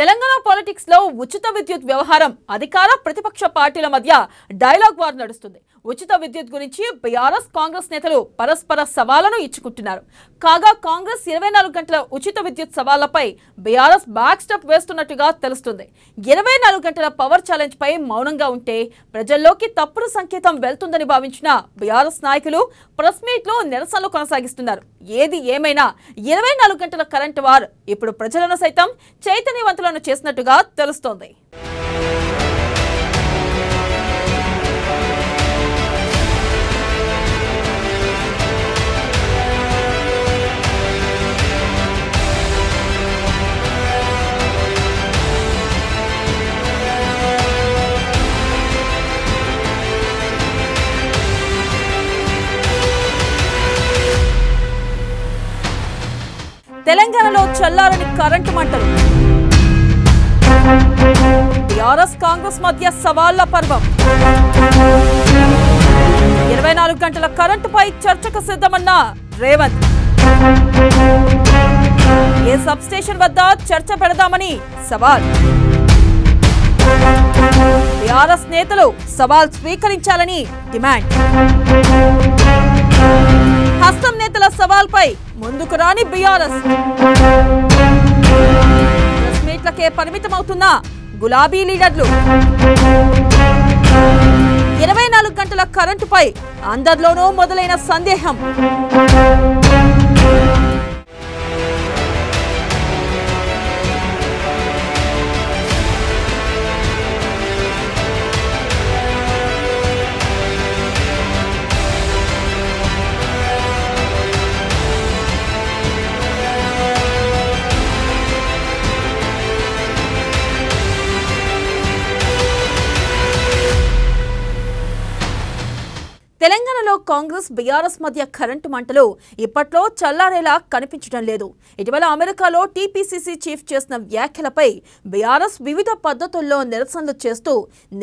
Telangana politics లో ఉచిత విద్యుత్ వ్యవహారం అధికార ప్రతిపక్ష పార్టీల మధ్య డైలాగ్ వార్ నడుస్తుంది. ఉచిత విద్యుత్ గురించి బీఆర్ఎస్ కాంగ్రెస్ నేతలు పరస్పర సవాళ్లను ఇచ్చుకుంటున్నారు. కాగా కాంగ్రెస్ 24 గంటల ఉచిత విద్యుత్ సవాళ్లపై బీఆర్ఎస్ బ్యాక్ స్టెప్ వేస్తున్నట్టుగా తెలుస్తుంది. 24 గంటల పవర్ ఛాలెంజ్ పై మౌనంగా ఉంటే ప్రజల్లోకి తప్పుడు సంకేతం వెళ్తుందని భావించిన బీఆర్ఎస్ నాయకులు ప్రెస్ మీట్ లో నిరసనలు కొనసాగిస్తున్నారు. ఏది ఏమైనా 24 గంటల కరెంట్ వార్ ఇప్పుడు ప్రజలను సైతం చైతన్యవంతులను చేసినట్టుగా తెలుస్తోంది. తెలంగాణలో చల్లారని కరెంటు మంటలు. బీఆర్ఎస్ కాంగ్రెస్ మధ్య సవాళ్ల పర్వం. 24 గంటల కరెంటుపై చర్చకు సిద్ధమన్న రేవంత్. ఏ సబ్ స్టేషన్ వద్ద చర్చ పెడదామని సవాల్. బీఆర్ఎస్ నేతలు సవాల్ స్వీకరించాలని డిమాండ్. హస్తం నేతల సవాల్పై ముందుకు రాని బీఆర్ఎస్. ప్రెస్ మీట్లకే పరిమితమవుతున్న గులాబీ లీడర్లు. 24 గంటల కరెంటుపై అందరిలోనూ మొదలైన సందేహం. తెలంగాణలో కాంగ్రెస్ బీఆర్ఎస్ మధ్య కరెంటు మంటలు ఇప్పట్లో చల్లారేలా కనిపించడం లేదు. ఇటీవల అమెరికాలో టీపీసీసీ చీఫ్ చేసిన వ్యాఖ్యలపై బీఆర్ఎస్ వివిధ పద్ధతుల్లో నిరసనలు చేస్తూ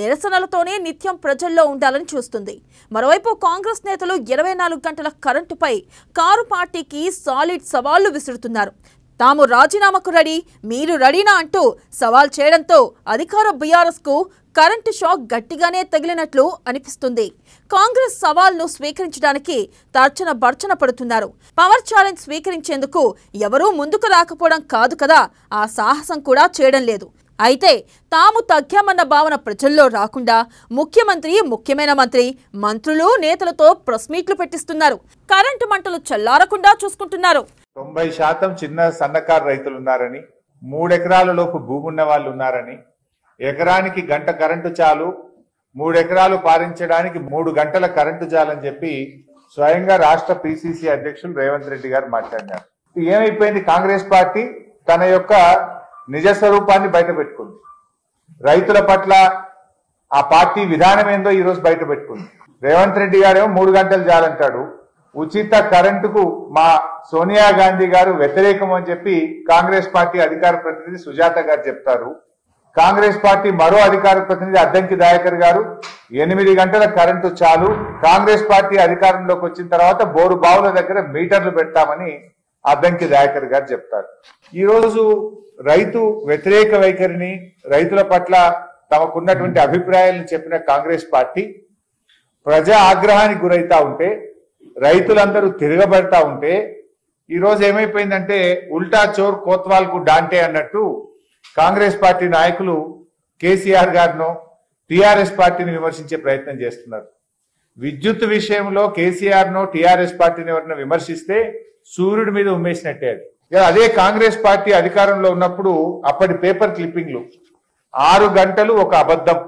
నిరసనలతోనే నిత్యం ప్రజల్లో ఉండాలని చూస్తుంది. మరోవైపు కాంగ్రెస్ నేతలు 24 గంటల కరెంటుపై కారు పార్టీకి సాలిడ్ సవాళ్లు విసురుతున్నారు. తాము రాజీనామాకు రెడీ, మీరు రెడీనా అంటూ సవాల్ చేయడంతో అధికార బీఆర్ఎస్ కు కరెంటు షాక్ గట్టిగానే తగిలినట్లు అనిపిస్తుంది. కాంగ్రెస్ సవాల్ను స్వీకరించడానికి తర్చన భర్చన పడుతున్నారు. పవర్ ఛాలెంజ్ స్వీకరించేందుకు ఎవరూ ముందుకు రాకపోవడం కాదు కదా, ఆ సాహసం కూడా చేయడం లేదు. అయితే తాము తగ్గామన్న భావన ప్రజల్లో రాకుండా ముఖ్యమంత్రి, ముఖ్యమైన మంత్రి, మంత్రులు, నేతలతో ప్రెస్ మీట్లు పెట్టిస్తున్నారు. కరెంటు మంటలు చల్లారకుండా చూసుకుంటున్నారు. 90% చిన్న సన్నకారు రైతులు ఉన్నారని, 3 ఎకరాల లోపు భూమి ఉన్న వాళ్ళు ఉన్నారని, ఎకరానికి గంట కరెంటు చాలు, 3 ఎకరాలు పారించడానికి 3 గంటల కరెంటు చాలని చెప్పి స్వయంగా రాష్ట్ర పిసిసి అధ్యక్షులు రేవంత్ రెడ్డి గారు మాట్లాడినారు. ఏమైపోయింది? కాంగ్రెస్ పార్టీ తన యొక్క నిజ స్వరూపాన్ని బయట పెట్టుకుంది. రైతుల పట్ల ఆ పార్టీ విధానం ఏందో ఈ రోజు బయట పెట్టుకుంది. రేవంత్ రెడ్డి గారేమో 3 గంటలు చాలంటాడు. ఉచిత కరెంటుకు మా సోనియా గాంధీ గారు వ్యతిరేకం అని చెప్పి కాంగ్రెస్ పార్టీ అధికార ప్రతినిధి సుజాత గారు చెప్తారు. కాంగ్రెస్ పార్టీ మరో అధికార ప్రతినిధి అద్దంకి దయాకర్ గారు 8 గంటల కరెంటు చాలు, కాంగ్రెస్ పార్టీ అధికారంలోకి వచ్చిన తర్వాత బోరు బావుల దగ్గర మీటర్లు పెడతామని అద్దంకి దయాకర్ గారు చెప్తారు. ఈ రోజు రైతు వ్యతిరేక వైఖరిని, రైతుల పట్ల తమకున్నటువంటి అభిప్రాయాలను చెప్పిన కాంగ్రెస్ పార్టీ ప్రజా ఆగ్రహానికి గురైతా ఉంటే, రైతులందరూ తిరగబడతా ఉంటే, ఈ రోజు ఏమైపోయిందంటే ఉల్టా చోర్ కోత్వాల్ కు డాంటే అన్నట్టు కాంగ్రెస్ పార్టీ నాయకులు కేసీఆర్ గారినో టీఆర్ఎస్ పార్టీని విమర్శించే ప్రయత్నం చేస్తున్నారు. విద్యుత్ విషయంలో కేసీఆర్ నో టీఆర్ఎస్ పార్టీని ఎవరైనా విమర్శిస్తే సూర్యుడి మీద ఉమ్మేసినట్టే. అది అదే కాంగ్రెస్ పార్టీ అధికారంలో ఉన్నప్పుడు అప్పటి పేపర్ క్లిప్పింగ్లు 6 గంటలు ఒక అబద్ధం,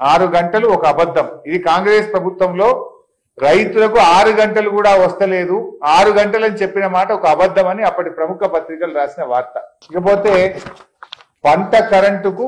6 గంటలు ఒక అబద్ధం. ఇది కాంగ్రెస్ ప్రభుత్వంలో రైతులకు 6 గంటలు కూడా వస్తలేదు, 6 గంటలని చెప్పిన మాట ఒక అబద్ధం అని అప్పటి ప్రముఖ పత్రికలు రాసిన వార్త. ఇకపోతే పంట కరెంటుకు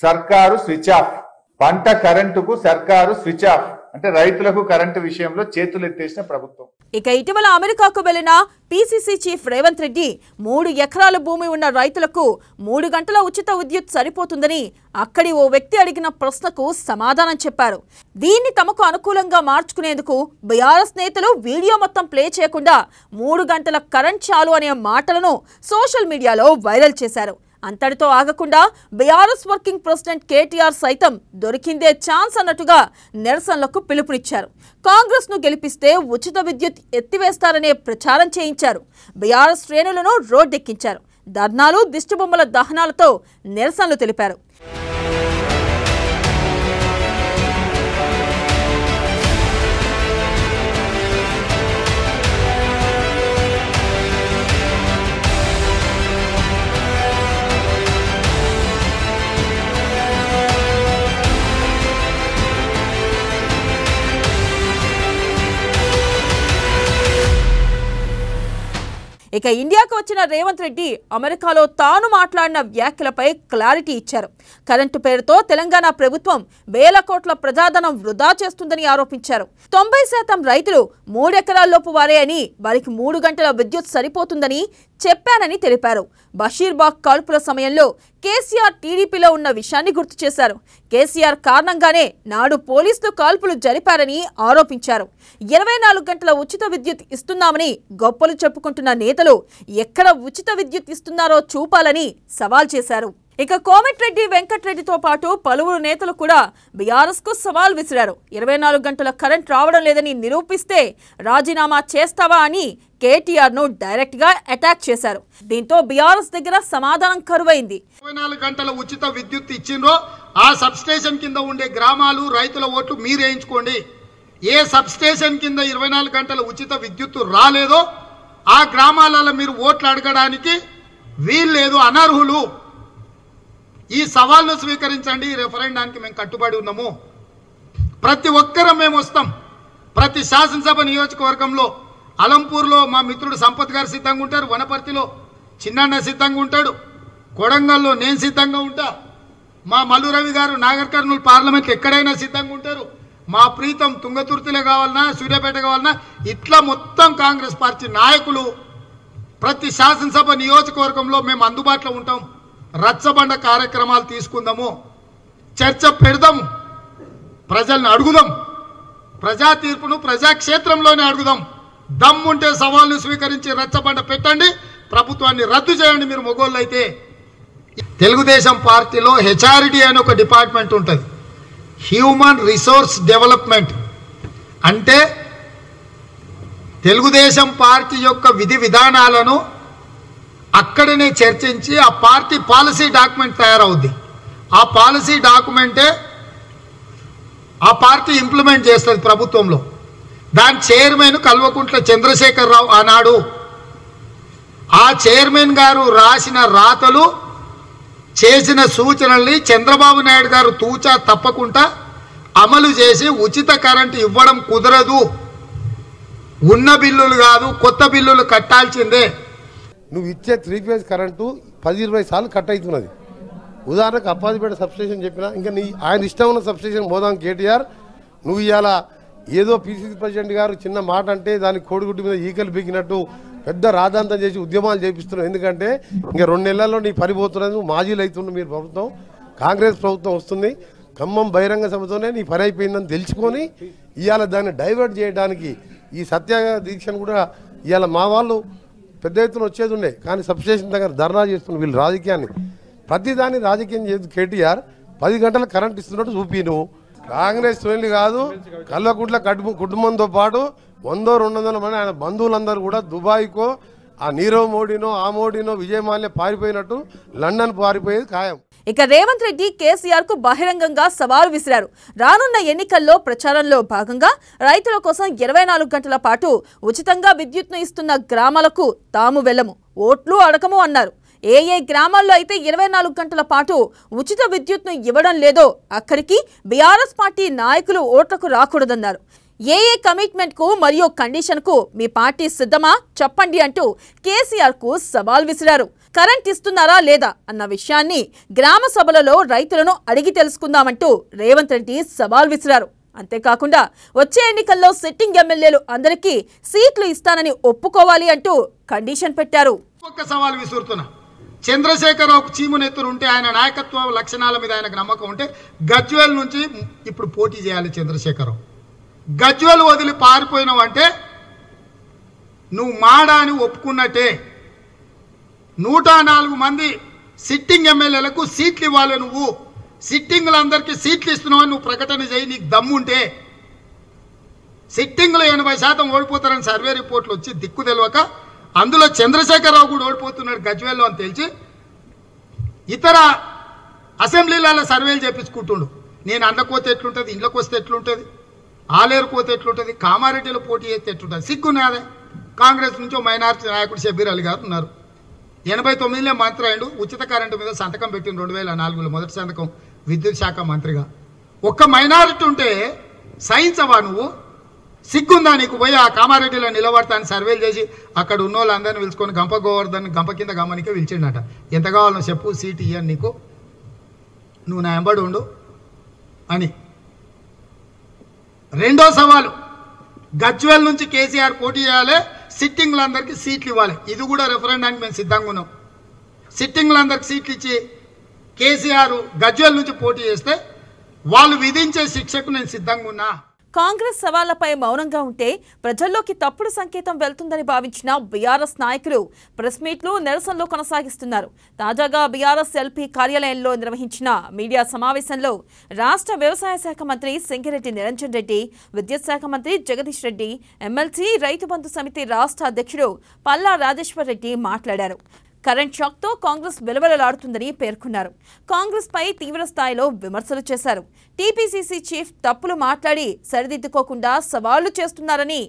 సర్కారు స్విచ్ ఆఫ్, పంట కరెంటుకు సర్కారు స్విచ్ ఆఫ్ అంటే రైతులకు కరెంటు విషయంలో చేతులు ఎత్తేసిన ప్రభుత్వం. ఇక ఇటీవల అమెరికాకు వెళ్లిన పిసిసి చీఫ్ రేవంత్ రెడ్డి 3 ఎకరాల భూమి ఉన్న రైతులకు 3 గంటల ఉచిత విద్యుత్ సరిపోతుందని అక్కడి ఓ వ్యక్తి అడిగిన ప్రశ్నకు సమాధానం చెప్పారు. దీన్ని తమకు అనుకూలంగా మార్చుకునేందుకు బీఆర్ఎస్ నేతలు వీడియో మొత్తం ప్లే చేయకుండా 3 గంటల కరెంట్ చాలు అనే మాటలను సోషల్ మీడియాలో వైరల్ చేశారు. అంతటితో ఆగకుండా బీఆర్ఎస్ వర్కింగ్ ప్రెసిడెంట్ కేటీఆర్ సైతం దొరికిందే ఛాన్స్ అన్నట్టుగా నిరసనలకు పిలుపునిచ్చారు. కాంగ్రెస్ ను గెలిపిస్తే ఉచిత విద్యుత్ ఎత్తివేస్తారనే ప్రచారం చేయించారు. బీఆర్ఎస్ శ్రేణులను రోడ్డెక్కించారు. ధర్నాలు, దిష్టిబొమ్మల దహనాలతో నిరసనలు తెలిపారు. ఇక ఇండియాకు వచ్చిన రేవంత్ రెడ్డి అమెరికాలో తాను మాట్లాడిన వ్యాఖ్యలపై క్లారిటీ ఇచ్చారు. కరెంటు పేరుతో తెలంగాణ ప్రభుత్వం వేల కోట్ల ప్రజాధనం వృధా చేస్తుందని ఆరోపించారు. 90% రైతులు 3 ఎకరాల్లోపు వారే అని, వారికి 3 గంటల విద్యుత్ సరిపోతుందని చెప్పానని తెలిపారు. బషీర్బాగ్ కాల్పుల సమయంలో కేసీఆర్ టీడీపీలో ఉన్న విషయాన్ని గుర్తు చేశారు. కేసీఆర్ కారణంగానే నాడు పోలీసులు కాల్పులు జరిపారని ఆరోపించారు. 24 గంటల ఉచిత విద్యుత్ ఇస్తున్నామని గొప్పలు చెప్పుకుంటున్న నేతలు ఎక్కడ ఉచిత విద్యుత్ ఇస్తున్నారో చూపాలని సవాల్ చేశారు. ఇక కోమటిరెడ్డి వెంకటరెడ్డితో పాటు పలువురు నేతలు కూడా బీఆర్ఎస్ కు సవాల్ విసిరారు. 24 గంటల కరెంట్ రావడం లేదని నిరూపిస్తే రాజీనామా చేస్తావా అని కేటీఆర్ ను డైరెక్ట్ గా అటాక్ చేశారు. దీంతో బీఆర్ఎస్ దగ్గర సమాధానం కరువైంది. 24 గంటల ఉచిత విద్యుత్ ఇచ్చిండ్రో ఆ సబ్ స్టేషన్ కింద ఉండే గ్రామాలు రైతుల ఓట్లు మీరు వేయించుకోండి. ఏ సబ్ స్టేషన్ కింద 24 గంటల ఉచిత విద్యుత్ రాలేదో ఆ గ్రామాలలో మీరు ఓట్లు అడగడానికి వీల్లేదు, అనర్హులు. ఈ సవాల్ను స్వీకరించండి. ఈ రెఫరెండానికి మేము కట్టుబడి ఉన్నాము. ప్రతి ఒక్కరం మేము వస్తాం. ప్రతి శాసనసభ నియోజకవర్గంలో అలంపూర్లో మా మిత్రుడు సంపత్ గారు సిద్ధంగా ఉంటారు, వనపర్తిలో చిన్నన్న సిద్ధంగా ఉంటాడు, కొడంగల్లో నేను సిద్ధంగా ఉంటా, మా మల్లు రవి గారు నాగర్ కర్నూలు పార్లమెంట్ ఎక్కడైనా సిద్ధంగా ఉంటారు, మా ప్రీతం తుంగతుర్తిలో కావాలన్నా సూర్యాపేట కావాలన్నా, ఇట్లా మొత్తం కాంగ్రెస్ పార్టీ నాయకులు ప్రతి శాసనసభ నియోజకవర్గంలో మేము అందుబాటులో ఉంటాం. రచ్చబండ కార్యక్రమాలు తీసుకుందాము, చర్చ పెడదాము, ప్రజల్ని అడుగుదాం, ప్రజా తీర్పును ప్రజాక్షేత్రంలోనే అడుగుదాం. దమ్ముంటే సవాల్ను స్వీకరించి రచ్చబండ పెట్టండి, ప్రభుత్వాన్ని రద్దు చేయండి. మీరు మొగోళ్ళు అయితే తెలుగుదేశం పార్టీలో హెచ్ఆర్డి అని ఒక డిపార్ట్మెంట్ ఉంటుంది, హ్యూమన్ రిసోర్స్ డెవలప్మెంట్. అంటే తెలుగుదేశం పార్టీ యొక్క విధి విధానాలను అక్కడనే చర్చించి ఆ పార్టీ పాలసీ డాక్యుమెంట్ తయారవుద్ది. ఆ పాలసీ డాక్యుమెంటే ఆ పార్టీ ఇంప్లిమెంట్ చేస్తుంది ప్రభుత్వంలో. దాని చైర్మన్ కల్వకుంట్ల చంద్రశేఖరరావు ఆనాడు. ఆ చైర్మన్ గారు రాసిన రాతలు, చేసిన సూచనల్ని చంద్రబాబు నాయుడు గారు తూచా తప్పకుండా అమలు చేసి ఉచిత కరెంటు ఇవ్వడం కుదరదు, ఉన్న బిల్లులు కాదు కొత్త బిల్లులు కట్టాల్సిందే. నువ్వు ఇచ్చే 3 ఫేజ్ కరెంటు 10-20 సార్లు కట్ అవుతున్నది. ఉదాహరణకు అప్పాజిపేట సబ్స్టేషన్ చెప్పినా, ఇంకా ఆయన ఇష్టం ఉన్న సబ్స్టేషన్ పోదాం కేటీఆర్. నువ్వు ఇవాళ ఏదో పీసీసీ ప్రెసిడెంట్ గారు చిన్న మాట అంటే దానికి కోడిగుడ్డు మీద ఈకలు పీకినట్టు పెద్ద రాద్ధాంతం చేసి ఉద్యమాలు చేపిస్తున్నావు. ఎందుకంటే ఇంకా 2 నెలల్లో నీ పనిపోతున్నది. నువ్వు మాజీలు అవుతున్న మీరు ప్రభుత్వం, కాంగ్రెస్ ప్రభుత్వం వస్తుంది. ఖమ్మం బహిరంగ సభతోనే నీ పని అయిపోయిందని తెలుసుకొని ఇవాళ దాన్ని డైవర్ట్ చేయడానికి ఈ సత్యాగ్రహ దీక్షను కూడా ఇవాళ మా వాళ్ళు పెద్ద ఎత్తున వచ్చేది ఉండే. కానీ సబ్స్టేషన్ దగ్గర ధర్నా చేస్తున్న వీళ్ళు రాజకీయాన్ని, ప్రతిదాన్ని రాజకీయం చేసి కేటీఆర్ 10 గంటల కరెంట్ ఇస్తున్నట్టు చూపి నువ్వు కాంగ్రెస్ శ్రేణులు కాదు, కల్వకుంట్ల కుటుంబంతో పాటు 100-200 మంది ఆయన బంధువులందరూ కూడా దుబాయ్కో, ఆ నీరవ్ మోడీనో ఆ మోడీనో విజయమాల్య పారిపోయినట్టు లండన్ పారిపోయేది ఖాయం. ఇక రేవంత్ రెడ్డి కేసీఆర్ కు బహిరంగంగా సవాల్ విసిరారు. రానున్న ఎన్నికల్లో ప్రచారంలో భాగంగా రైతుల కోసం 24 గంటల పాటు ఉచితంగా విద్యుత్ను ఇస్తున్న గ్రామాలకు తాము వెళ్ళము, ఓట్లు అడగము అన్నారు. ఏ గ్రామాల్లో అయితే 24 గంటల పాటు ఉచిత విద్యుత్ను ఇవ్వడం లేదో అక్కడికి బీఆర్ఎస్ పార్టీ నాయకులు ఓట్లకు రాకూడదన్నారు. ఏ కమిట్మెంట్ కు మరియు కండిషన్ కు మీ పార్టీ సిద్ధమా చెప్పండి అంటూ కేసీఆర్ కు సవాల్ విసిరారు. కరెంట్ ఇస్తున్నారా లేదా అన్న విషయాన్ని గ్రామ సభలలో రైతులను అడిగి తెలుసుకుందామంటూ రేవంత్ రెడ్డి సవాల్ విసిరారు. అంతేకాకుండా వచ్చే ఎన్నికల్లో సిట్టింగ్ ఎమ్మెల్యేలు అందరికీ సీట్లు ఇస్తానని ఒప్పుకోవాలి అంటూ కండిషన్ పెట్టారు. ఒక్క సవాల్ విసురుతున్నా, చంద్రశేఖరరావు చీమునెత్తురు ఉంటే, ఆయన నాయకత్వ లక్షణాల మీద ఆయనకు నమ్మకం ఉంటే గజ్వేల్ నుంచి ఇప్పుడు పోటీ చేయాలి చంద్రశేఖరరావు. గజ్వేల్ వదిలి పారిపోయినావంటే నువ్వు మాడా అని ఒప్పుకున్నట్టే. 104 మంది సిట్టింగ్ ఎమ్మెల్యేలకు సీట్లు ఇవ్వాలి. నువ్వు సిట్టింగ్లందరికీ సీట్లు ఇస్తున్నావు, నువ్వు ప్రకటన చేయి, నీకు దమ్ముంటే. సిట్టింగ్లో 80% ఓడిపోతారని సర్వే రిపోర్ట్లు వచ్చి దిక్కు తెలియక అందులో చంద్రశేఖరరావు కూడా ఓడిపోతున్నాడు గజ్వేల్లో అని తెలిసి ఇతర అసెంబ్లీలలో సర్వేలు చేపించుకుంటుండు. నేను అండకోతే ఎట్లుంటుంది, ఇండ్లకు వస్తే ఎట్లుంటుంది, ఆలేరుకోతే ఎట్లుంటుంది, కామారెడ్డిలో పోటీ చేస్తే ఎట్లుంటుంది. సిగ్గున్నదే. కాంగ్రెస్ నుంచి మైనార్టీ నాయకుడు షబ్బీర్ అలీ గారు ఉన్నారు. 89లో మంత్రి అయ్యిండు. ఉచిత కరెంటు మీద సంతకం పెట్టిండు 2004లో మొదటి సంతకం విద్యుత్ శాఖ మంత్రిగా. ఒక్క మైనారిటీ ఉంటే సహించవా నువ్వు? సిగ్గుందా నీకు? పోయి ఆ కామారెడ్డిలో నిలబడతాను సర్వేలు చేసి అక్కడ ఉన్న వాళ్ళందరినీ పిలుచుకొని గంప గోవర్ధన్ గంప కింద గమ్మనికే పిలిచిండట. ఎంత కావాలో చెప్పు, సీట్ ఇయ్యను నీకు, నువ్వు నా ఎంబడి ఉండు అని. రెండో సవాలు, గజ్వేల్ నుంచి కేసీఆర్ పోటీ చేయాలి, సిట్టింగ్లందరికీ సీట్లు ఇవ్వాలి. ఇది కూడా రెఫరెండానికి మేము సిద్ధంగా ఉన్నాం. సిట్టింగ్లందరికీ సీట్లు ఇచ్చి కేసీఆర్ గజ్వేల్ నుంచి పోటీ చేస్తే వాళ్ళు విధించే శిక్షకు నేను సిద్ధంగా ఉన్నా. కాంగ్రెస్ సవాళ్లపై మౌనంగా ఉంటే ప్రజల్లోకి తప్పుడు సంకేతం వెళ్తుందని భావించిన బీఆర్ఎస్ నాయకులు ప్రెస్ మీట్లు, నిరసనలు కొనసాగిస్తున్నారు. తాజాగా బీఆర్ఎస్ ఎల్పీ కార్యాలయంలో నిర్వహించిన మీడియా సమావేశంలో రాష్ట్ర వ్యవసాయ శాఖ మంత్రి సింగిరెడ్డి నిరంజన్ రెడ్డి, విద్యుత్ శాఖ మంత్రి జగదీష్ రెడ్డి, ఎమ్మెల్సీ రైతు బంధు సమితి రాష్ట్ర అధ్యక్షుడు పల్లా రాజేశ్వర్ రెడ్డి మాట్లాడారు. కరెంట్ షాక్తో కాంగ్రెస్ విలవెలలాడుతుందని పేర్కొన్నారు. కాంగ్రెస్ పై తీవ్ర స్థాయిలో విమర్శలు చేశారు. టీపీసీసీ చీఫ్ తప్పులు మాట్లాడి సరిదిద్దుకోకుండా సవాళ్లు చేస్తున్నారని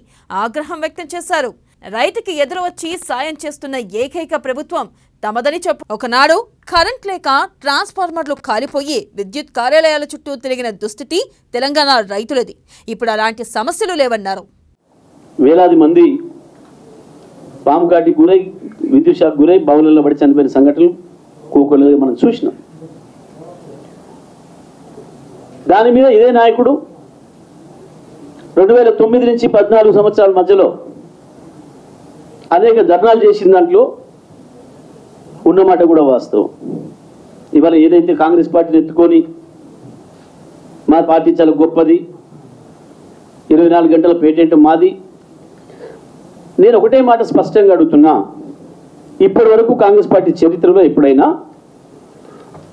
ఆగ్రహం వ్యక్తం చేశారు. రైతుకి ఎదురు వచ్చి సాయం చేస్తున్న ఏకైక ప్రభుత్వం తమదని చెప్పు. ఒకనాడు కరెంట్ లేక ట్రాన్స్ఫార్మర్లు కాలిపోయి విద్యుత్ కార్యాలయాల చుట్టూ తిరిగిన దుస్థితి తెలంగాణ రైతులది. ఇప్పుడు అలాంటి సమస్యలు లేవన్నారు. వేలాది మంది పాము కాటి గురై విద్యుత్ షాక్ గురై బావులలో పడి చనిపోయిన సంఘటనలు కోకొల్లుగా మనం చూసినాం. దాని మీద ఇదే నాయకుడు 2009 నుంచి 14 సంవత్సరాల మధ్యలో అనేక ధర్నాలు చేసిన దాంట్లో ఉన్నమాట కూడా వాస్తవం. ఇవాళ ఏదైతే కాంగ్రెస్ పార్టీని ఎత్తుకొని మా పార్టీ చాలా గొప్పది, 24 గంటల పేటెంట్ మాది, నేను ఒకటే మాట స్పష్టంగా అడుగుతున్నా, ఇప్పటి వరకు కాంగ్రెస్ పార్టీ చరిత్రలో ఎప్పుడైనా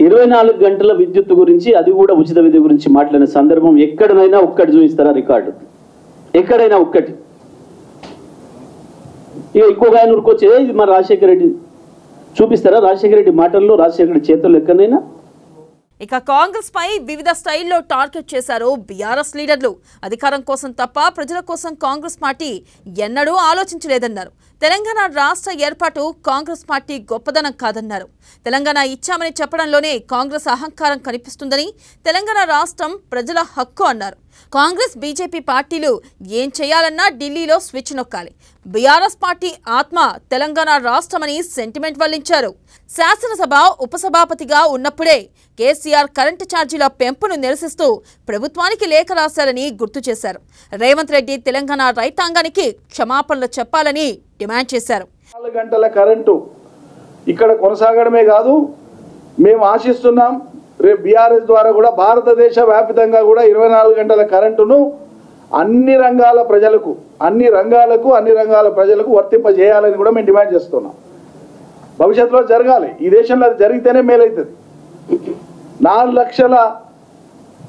24 గంటల విద్యుత్ గురించి, అది కూడా ఉచిత విద్యుత్ గురించి మాట్లాడిన సందర్భం ఎక్కడైనా ఒక్కటి చూపిస్తారా? రికార్డు ఎక్కడైనా ఒక్కటి? ఇక ఇంకొక ఆయన ఊరుకొచ్చే ఇది మన రాజశేఖర రెడ్డి చూపిస్తారా? రాజశేఖర రెడ్డి మాటల్లో, రాజశేఖర రెడ్డి చేతుల్లో ఎక్కడైనా? ఇక కాంగ్రెస్ పై వివిధ స్టైల్లో టార్గెట్ చేశారు బీఆర్ఎస్ లీడర్లు. అధికారం కోసం తప్ప ప్రజల కోసం కాంగ్రెస్ పార్టీ ఎన్నడూ ఆలోచించలేదన్నారు. తెలంగాణ రాష్ట్ర ఏర్పాటు కాంగ్రెస్ పార్టీ గొప్పదనం కాదన్నారు. తెలంగాణ ఇచ్చామని చెప్పడంలోనే కాంగ్రెస్ అహంకారం కనిపిస్తుందని, తెలంగాణ రాష్ట్రం ప్రజల హక్కు అన్నారు. కాంగ్రెస్, బీజేపీ పార్టీలు ఏం చేయాలన్నా ఢిల్లీలో స్విచ్ నొక్కాలి. బీఆర్ఎస్ పార్టీ ఆత్మ తెలంగాణ రాష్ట్రమని సెంటిమెంట్ వల్లించారు. శాసనసభ ఉపసభాపతిగా ఉన్నప్పుడే కేసీఆర్ కరెంటు ఛార్జీల పెంపును నిరసిస్తూ ప్రభుత్వానికి లేఖ రాశారని గుర్తు చేశారు. రేవంత్ రెడ్డి తెలంగాణ రైతాంగానికి క్షమాపణలు చెప్పాలని డిమాండ్ చేశారు. 4 గంటల కరెంటు ఇక్కడ కొనసాగడమే కాదు, మేము ఆశిస్తున్నాం రేపు బీఆర్ఎస్ ద్వారా కూడా భారతదేశ వ్యాప్తంగా కూడా 24 గంటల కరెంటును అన్ని రంగాల ప్రజలకు, అన్ని రంగాల ప్రజలకు వర్తింపజేయాలని కూడా మేము డిమాండ్ చేస్తున్నాం. భవిష్యత్తులో జరగాలి. ఈ దేశంలో అది జరిగితేనే మేలవుతుంది. 4 లక్షల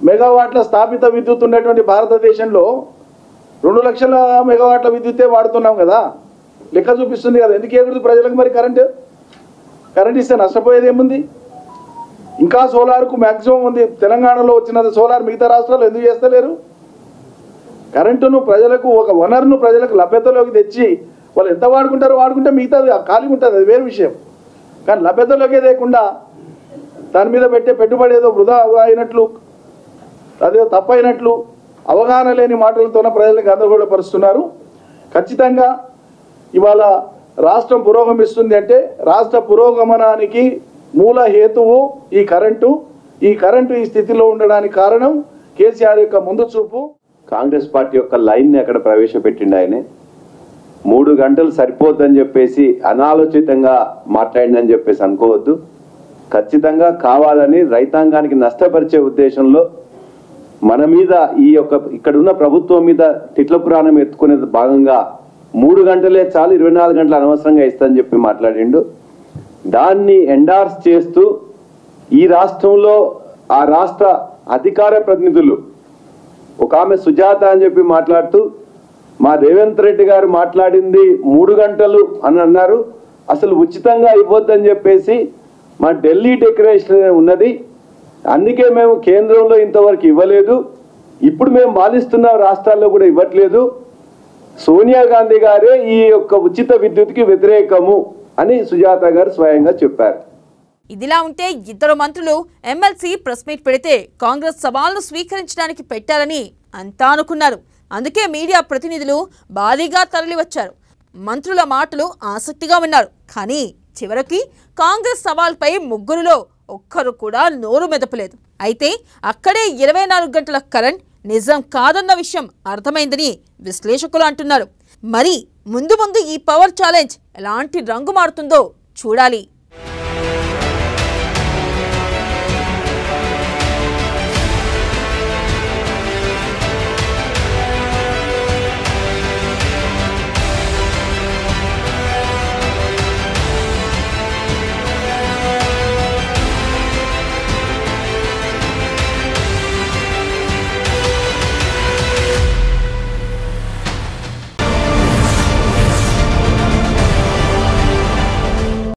మెగావాట్ల స్థాపిత విద్యుత్ ఉన్నటువంటి భారతదేశంలో 2 లక్షల మెగావాట్ల విద్యుత్తే వాడుతున్నాం కదా, లెక్క చూపిస్తుంది కదా. ఎందుకు ఎగురుతుంది ప్రజలకు మరి కరెంట్ ఇస్తే నష్టపోయేది ఏముంది? ఇంకా సోలార్కు మ్యాక్సిమం ఉంది. తెలంగాణలో వచ్చిన సోలార్ మిగతా రాష్ట్రాలు ఎందుకు చేస్తలేరు? కరెంటును ప్రజలకు, ఒక వనరును ప్రజలకు లభ్యతలోకి తెచ్చి వాళ్ళు ఎంత వాడుకుంటారో వాడుకుంటే మిగతాది ఖాళీ ఉంటుంది, అది వేరే విషయం. కానీ లభ్యతలోకే లేకుండా దాని మీద పెట్టే పెట్టుబడి ఏదో వృధా అయినట్లు, అదేదో తప్పైనట్లు, అవగాహన లేని మాటలతోనే ప్రజలకు గందరగోళపరుస్తున్నారు. ఖచ్చితంగా ఇవాళ రాష్ట్రం పురోగమిస్తుంది అంటే రాష్ట్ర పురోగమనానికి మూల హేతువు ఈ కరెంటు. ఈ స్థితిలో ఉండడానికి కారణం కేసీఆర్ యొక్క ముందు చూపు. కాంగ్రెస్ పార్టీ యొక్క లైన్ని అక్కడ ప్రవేశపెట్టిండు ఆయనే. 3 గంటలు సరిపోద్దని చెప్పేసి అనాలోచితంగా మాట్లాడిందని చెప్పేసి అనుకోవద్దు. ఖచ్చితంగా కావాలని రైతాంగానికి నష్టపరిచే ఉద్దేశంలో మన మీద ఇక్కడున్న ప్రభుత్వం మీద తిట్ల పురాణం ఎత్తుకునే భాగంగా 3 గంటలే చాలు, 24 గంటలు అనవసరంగా ఇస్తానని చెప్పి మాట్లాడిండు. దాన్ని ఎండార్స్ చేస్తూ ఈ రాష్ట్రంలో ఆ రాష్ట్ర అధికార ప్రతినిధులు ఒక ఆమె సుజాత అని చెప్పి మాట్లాడుతూ మా రేవంత్ రెడ్డి గారు మాట్లాడింది 3 గంటలు అని అన్నారు, అసలు ఉచితంగా ఇవ్వద్దని చెప్పేసి మా ఢిల్లీ డెక్లరేషన్ ఉన్నది, అందుకే మేము కేంద్రంలో ఇంతవరకు ఇవ్వలేదు, ఇప్పుడు మేము పాలిస్తున్న రాష్ట్రాల్లో కూడా ఇవ్వట్లేదు, సోనియా గాంధీ గారే ఈ యొక్క ఉచిత విద్యుత్కి వ్యతిరేకము అని సుజాత గారు స్వయంగా చెప్పారు. ఇదిలా ఉంటే ఇద్దరు మంత్రులు ఎమ్మెల్సీ ప్రెస్ మీట్ పెడితే కాంగ్రెస్ సవాల్ను స్వీకరించడానికి పెట్టారని అంతా అనుకున్నారు. అందుకే మీడియా ప్రతినిధులు భారీగా తరలివచ్చారు. మంత్రుల మాటలు ఆసక్తిగా విన్నారు. కానీ చివరికి కాంగ్రెస్ సవాల్పై ముగ్గురులో ఒక్కరు కూడా నోరు మెదపలేదు. అయితే అక్కడే 24 గంటల కరెంట్ నిజం కాదన్న విషయం అర్థమైందని విశ్లేషకులు అంటున్నారు. మరి ముందు ముందు ఈ పవర్ ఛాలెంజ్ ఎలాంటి రంగు మారుతుందో చూడాలి.